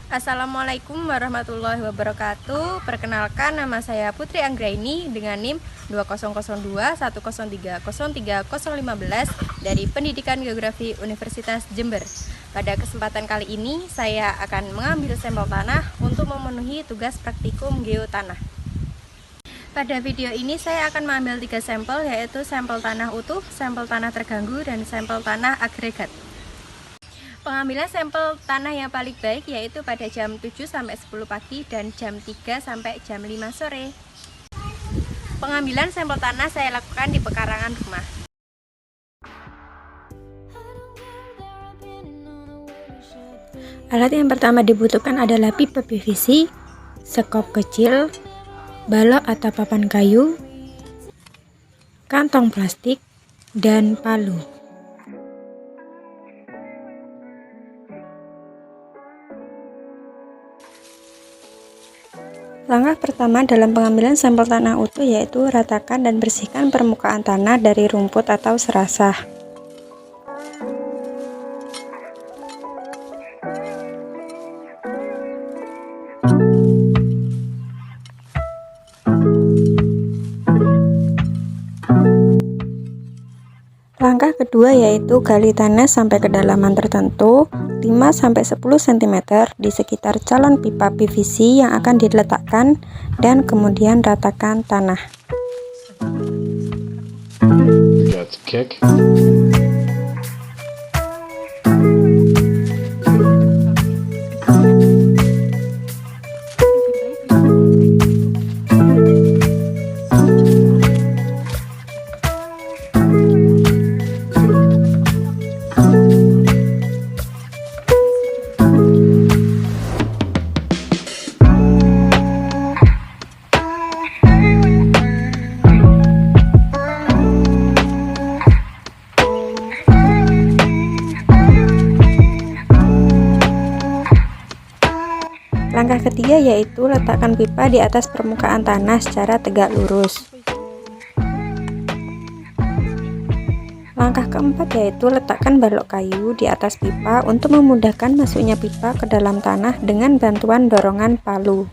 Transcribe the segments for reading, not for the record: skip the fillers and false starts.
Assalamualaikum warahmatullahi wabarakatuh. Perkenalkan, nama saya Putri Anggraini dengan NIM 200210303015 dari Pendidikan Geografi Universitas Jember. Pada kesempatan kali ini saya akan mengambil sampel tanah untuk memenuhi tugas praktikum geotanah. Pada video ini saya akan mengambil 3 sampel, yaitu sampel tanah utuh, sampel tanah terganggu, dan sampel tanah agregat. Pengambilan sampel tanah yang paling baik yaitu pada jam 7-10 pagi dan jam 3-jam 5 sore. Pengambilan sampel tanah saya lakukan di pekarangan rumah. Alat yang pertama dibutuhkan adalah pipa PVC, sekop kecil, balok atau papan kayu, kantong plastik, dan palu. Langkah pertama dalam pengambilan sampel tanah utuh yaitu ratakan dan bersihkan permukaan tanah dari rumput atau serasah. Langkah kedua yaitu gali tanah sampai kedalaman tertentu 5-10 cm di sekitar calon pipa PVC yang akan diletakkan dan kemudian ratakan tanah. Langkah ketiga yaitu letakkan pipa di atas permukaan tanah secara tegak lurus. Langkah keempat yaitu letakkan balok kayu di atas pipa untuk memudahkan masuknya pipa ke dalam tanah dengan bantuan dorongan palu.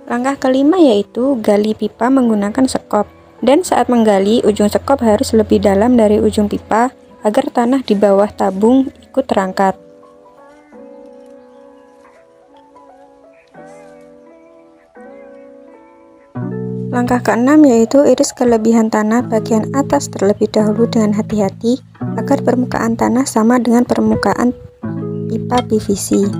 Langkah kelima yaitu gali pipa menggunakan sekop, dan saat menggali ujung sekop harus lebih dalam dari ujung pipa agar tanah di bawah tabung ikut terangkat. Langkah keenam yaitu iris kelebihan tanah bagian atas terlebih dahulu dengan hati-hati agar permukaan tanah sama dengan permukaan pipa PVC.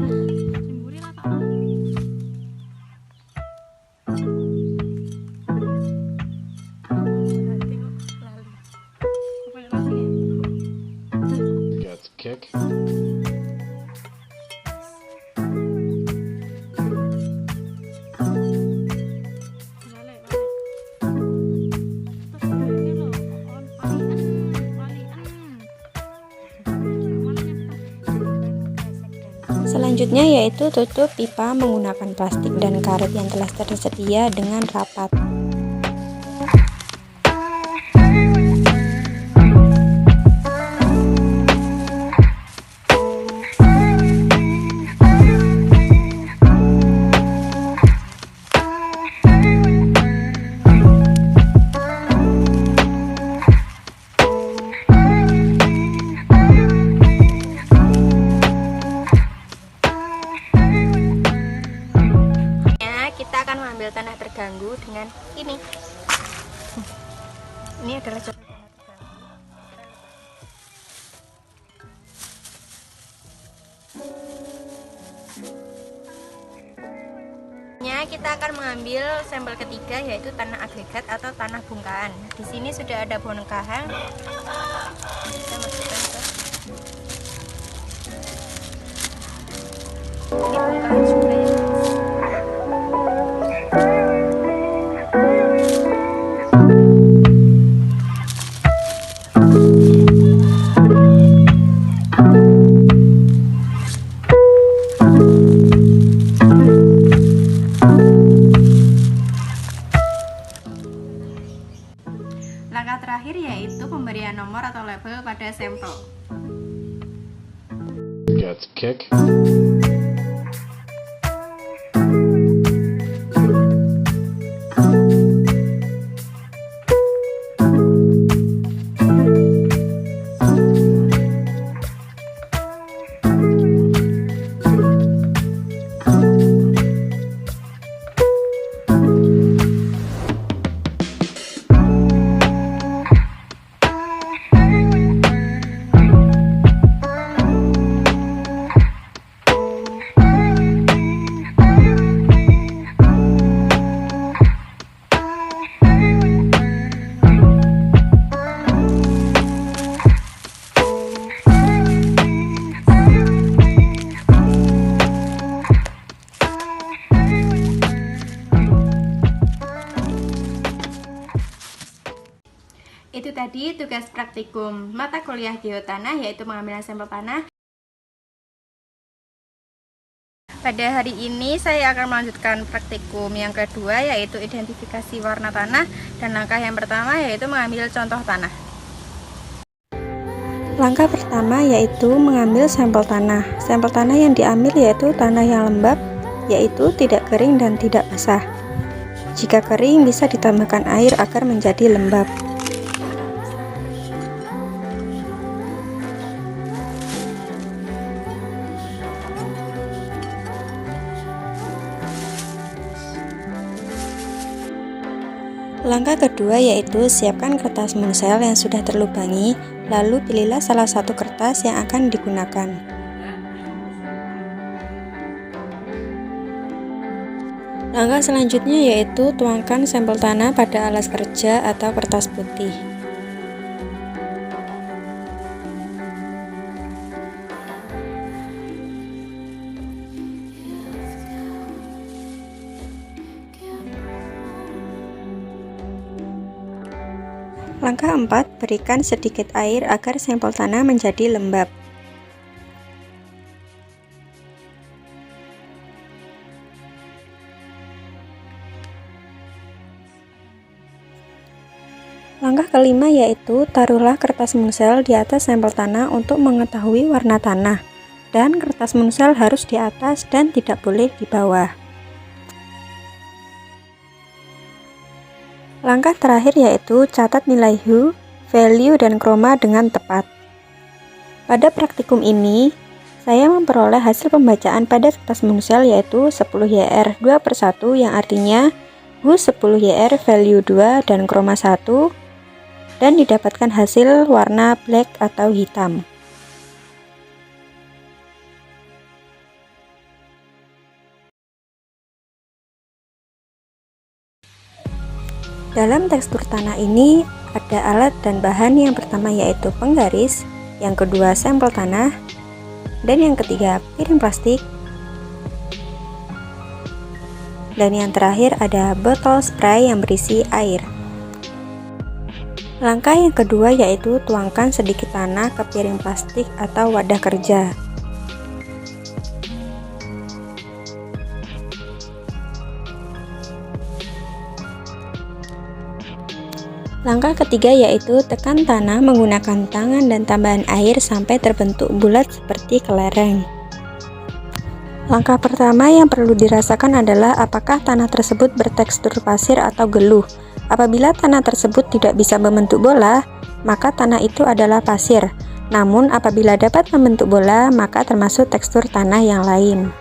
Selanjutnya yaitu tutup pipa menggunakan plastik dan karet yang telah tersedia dengan rapat. Tanah terganggu dengan ini adalah contoh tanah terganggu. Kita akan mengambil sampel ketiga yaitu tanah agregat atau tanah bongkahan. Di sini sudah ada bongkahan. Kita masukkan ke ini bongkahan juga ya. nomor atau label pada sampel. Get kick. Itu tadi tugas praktikum mata kuliah geotanah, yaitu pengambilan sampel tanah. Pada hari ini saya akan melanjutkan praktikum yang kedua, yaitu identifikasi warna tanah, dan langkah yang pertama yaitu mengambil contoh tanah. Langkah pertama yaitu mengambil sampel tanah. Sampel tanah yang diambil yaitu tanah yang lembab, yaitu tidak kering dan tidak basah. Jika kering bisa ditambahkan air agar menjadi lembab. Langkah kedua yaitu siapkan kertas muncel yang sudah terlubangi, lalu pilihlah salah satu kertas yang akan digunakan. Langkah selanjutnya yaitu tuangkan sampel tanah pada alas kerja atau kertas putih. Langkah 4, berikan sedikit air agar sampel tanah menjadi lembab. Langkah kelima yaitu taruhlah kertas muncel di atas sampel tanah untuk mengetahui warna tanah, dan kertas muncel harus di atas dan tidak boleh di bawah. Langkah terakhir yaitu catat nilai hue, value, dan chroma dengan tepat. Pada praktikum ini, saya memperoleh hasil pembacaan pada kertas muncel yaitu 10 YR 2/1 yang artinya hue 10 YR, value 2, dan chroma 1, dan didapatkan hasil warna black atau hitam. Dalam tekstur tanah ini ada alat dan bahan, yang pertama yaitu penggaris, yang kedua sampel tanah, dan yang ketiga piring plastik, dan yang terakhir ada botol spray yang berisi air. Langkah yang kedua yaitu tuangkan sedikit tanah ke piring plastik atau wadah kerja. Langkah ketiga yaitu tekan tanah menggunakan tangan dan tambahan air sampai terbentuk bulat seperti kelereng. Langkah pertama yang perlu dirasakan adalah apakah tanah tersebut bertekstur pasir atau geluh. Apabila tanah tersebut tidak bisa membentuk bola, maka tanah itu adalah pasir. Namun apabila dapat membentuk bola, maka termasuk tekstur tanah yang lain.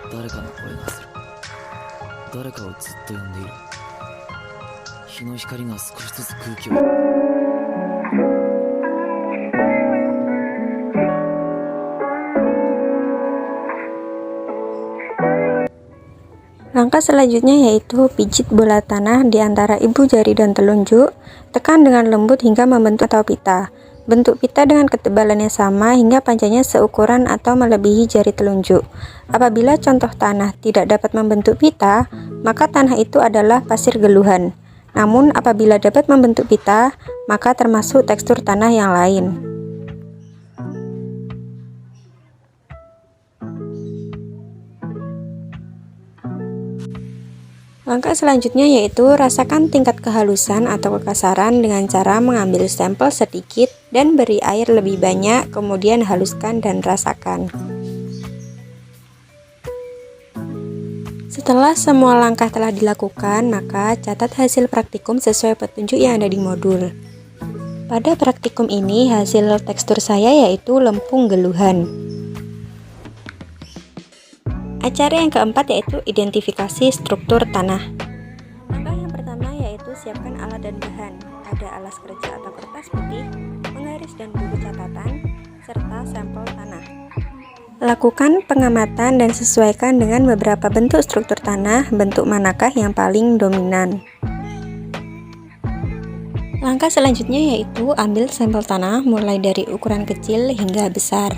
Langkah selanjutnya yaitu pijit bola tanah di antara ibu jari dan telunjuk. Tekan dengan lembut hingga membentuk atau pita. Bentuk pita dengan ketebalannya sama hingga panjangnya seukuran atau melebihi jari telunjuk. Apabila contoh tanah tidak dapat membentuk pita, maka tanah itu adalah pasir geluhan. Namun apabila dapat membentuk pita, maka termasuk tekstur tanah yang lain. Langkah selanjutnya yaitu rasakan tingkat kehalusan atau kekasaran dengan cara mengambil sampel sedikit dan beri air lebih banyak, kemudian haluskan dan rasakan. Setelah semua langkah telah dilakukan, maka catat hasil praktikum sesuai petunjuk yang ada di modul. Pada praktikum ini, hasil tekstur saya yaitu lempung geluhan. Acara yang keempat yaitu identifikasi struktur tanah. Langkah yang pertama yaitu siapkan alat dan bahan. Ada alas kerja atau kertas putih, penggaris dan buku catatan, serta sampel tanah. Lakukan pengamatan dan sesuaikan dengan beberapa bentuk struktur tanah, bentuk manakah yang paling dominan. Langkah selanjutnya yaitu ambil sampel tanah mulai dari ukuran kecil hingga besar.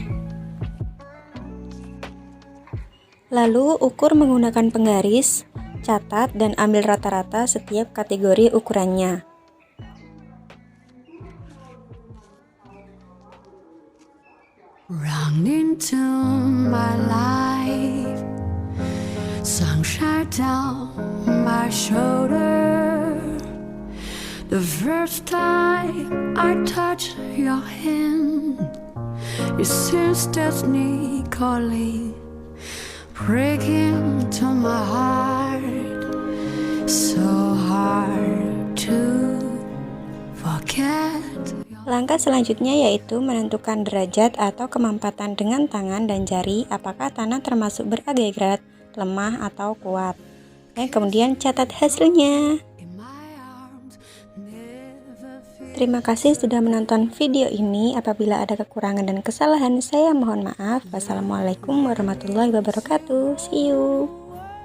Lalu ukur menggunakan penggaris, catat dan ambil rata-rata setiap kategori ukurannya. Run into my life, sunshine down my shoulder. The first time I touch your hand, it seems destiny calling, breaking to my heart, so hard to forget. Langkah selanjutnya yaitu menentukan derajat atau kemampatan dengan tangan dan jari apakah tanah termasuk beragregat, lemah atau kuat. Dan kemudian catat hasilnya. Terima kasih sudah menonton video ini. Apabila ada kekurangan dan kesalahan, saya mohon maaf. Wassalamualaikum warahmatullahi wabarakatuh. See you.